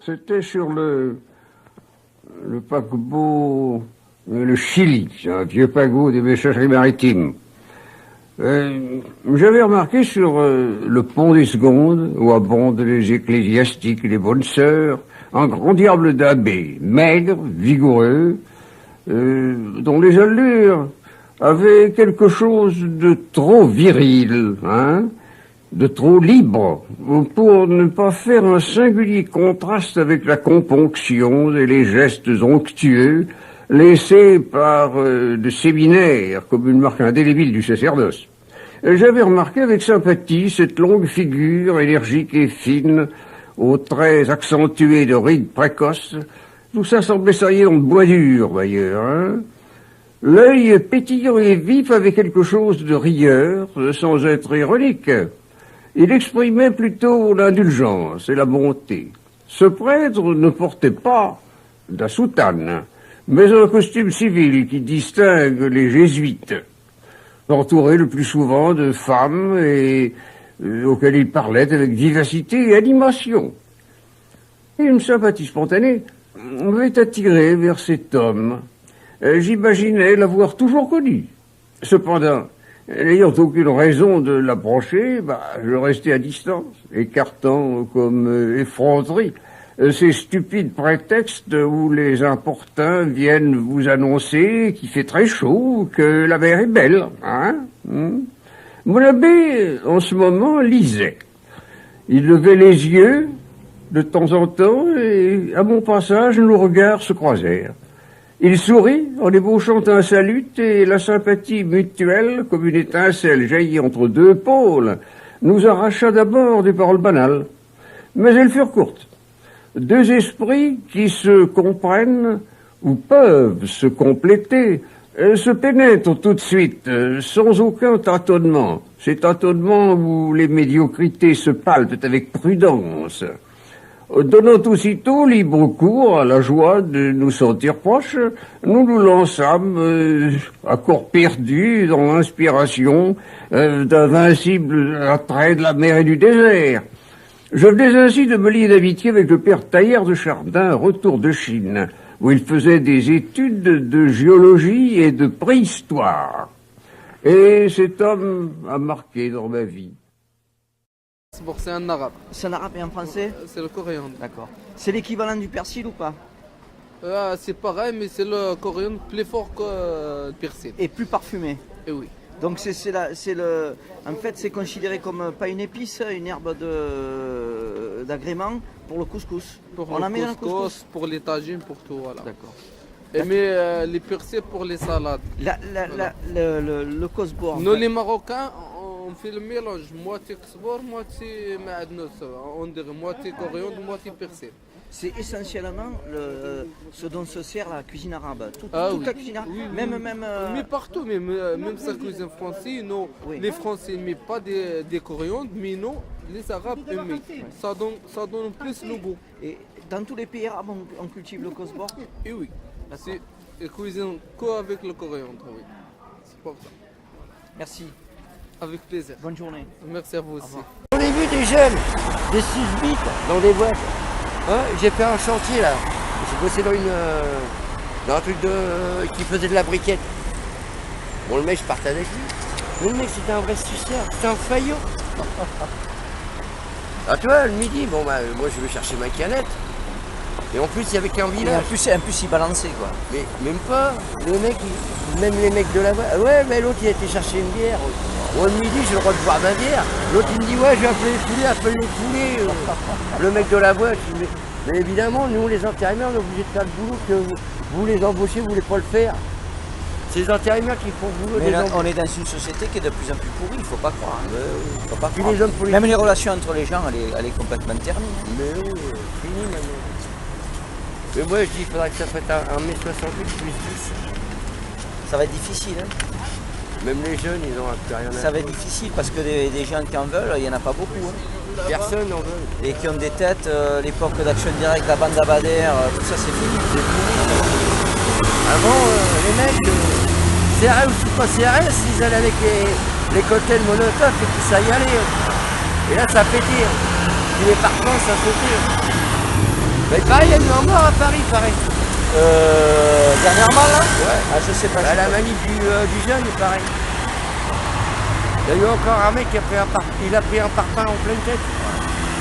C'était sur le paquebot, le Chili, un vieux paquebot des messageries maritimes. J'avais remarqué sur le pont des Secondes, où abondent les ecclésiastiques et les bonnes sœurs, un grand diable d'abbé, maigre, vigoureux, dont les allures avaient quelque chose de trop viril, hein, de trop libre, pour ne pas faire un singulier contraste avec la componction et les gestes onctueux laissés par de séminaires comme une marque indélébile du sacerdoce. J'avais remarqué avec sympathie cette longue figure énergique et fine, aux traits accentués de rides précoces. Tout ça semblait saillir dans le bois dur, d'ailleurs, hein. L'œil pétillant et vif avait quelque chose de rieur, sans être ironique. Il exprimait plutôt l'indulgence et la bonté. Ce prêtre ne portait pas la soutane, mais un costume civil qui distingue les jésuites, entouré le plus souvent de femmes et auxquelles il parlait avec vivacité et animation. Et une sympathie spontanée m'avait attiré vers cet homme. J'imaginais l'avoir toujours connu. Cependant, n'ayant aucune raison de l'approcher, je restais à distance, écartant comme effronterie ces stupides prétextes où les importuns viennent vous annoncer qu'il fait très chaud, que la mer est belle, hein. Mon abbé, en ce moment, lisait. Il levait les yeux de temps en temps et, à mon passage, nos regards se croisèrent. Il sourit en ébauchant un salut et la sympathie mutuelle, comme une étincelle jaillie entre deux pôles, nous arracha d'abord des paroles banales. Mais elles furent courtes. Deux esprits qui se comprennent ou peuvent se compléter se pénètrent tout de suite, sans aucun tâtonnement. Ces tâtonnements où les médiocrités se palpent avec prudence. Donnant aussitôt libre cours à la joie de nous sentir proches, nous nous lançâmes, à corps perdu, dans l'inspiration d'invincibles attraits de la mer et du désert. Je venais ainsi de me lier d'amitié avec le père Taillère de Chardin, retour de Chine, où il faisait des études de géologie et de préhistoire. Et cet homme a marqué dans ma vie. C'est un arabe. C'est un arabe et un français? C'est le coriandre. D'accord. C'est l'équivalent du persil ou pas? C'est pareil, mais c'est le coriandre plus fort que le persil. Et plus parfumé? Et oui. Donc en fait, c'est considéré comme pas une épice, une herbe d'agrément pour le couscous. Pour On le en met dans le couscous? pour les tagines, pour tout, voilà. D'accord. Mais les persils pour les salades. Le cosbour. Nous, les Marocains, on fait le mélange, moitié cosbour, moitié maadnos. On dirait moitié coriandre, moitié persil. C'est essentiellement ce dont se sert la cuisine arabe. Toute oui. La cuisine arabe. Oui, même. Mais partout, même sa cuisine française, non. Oui. Les Français ne mettent pas des coriandres, mais non, les Arabes aiment. Ça donne plus le goût. Et dans tous les pays arabes, on cultive le cosbour? Et oui, c'est une cuisine qu'avec le coriandre, oui. C'est pour ça. Merci. Avec plaisir. Bonne journée. Merci à vous aussi. On a vu des jeunes, des 6-8 dans des boîtes. Hein, j'ai fait un chantier là. J'ai bossé dans un truc qui faisait de la briquette. Bon, le mec, je partais avec lui. Mais le mec, c'était un vrai suceur, c'était un faillot. Ah, tu vois, le midi, moi je vais chercher ma canette. Et en plus, il y avait qu'un village. En plus, il balançait quoi. Mais même pas. Le mec, même les mecs de la boîte. Ouais, mais l'autre, il a été chercher une bière. Moi, le midi, j'ai le droit de boire ma bière. L'autre, il me dit, ouais, je vais appeler les poulets. Le mec de la boîte, il me dit, mais évidemment, nous, les intérimaires, on est obligés de faire le boulot que vous les embauchez, vous voulez pas le faire. C'est les intérimaires qui font le boulot. Mais là, on est dans une société qui est de plus en plus pourrie, il faut pas croire. Faut pas croire. Les hommes politiques. Même les relations entre les gens, elle est complètement ternie. Mais oui, fini maintenant. Mais moi, je dis, il faudrait que ça fasse un mai 68 plus 10. Ça va être difficile, hein. Même les jeunes, ils n'ont plus rien à faire. Ça va être difficile parce que des gens qui en veulent, il n'y en a pas beaucoup. Hein. Personne n'en veut. Et qui ont des têtes, l'époque d'Action Direct, la bande Abadère, tout ça c'est fini. Avant, les mecs, CRS ou pas CRS, ils allaient avec les cocktails Molotov et puis ça y allait. Et là, ça pétait. Puis les parfums, ça sautait. Mais pareil, il y a eu un mort à Paris, pareil. Dernièrement là Ouais. Ah je sais pas. À la manip du jeune, pareil. Il y a eu encore un mec qui a pris un parpaing en pleine tête.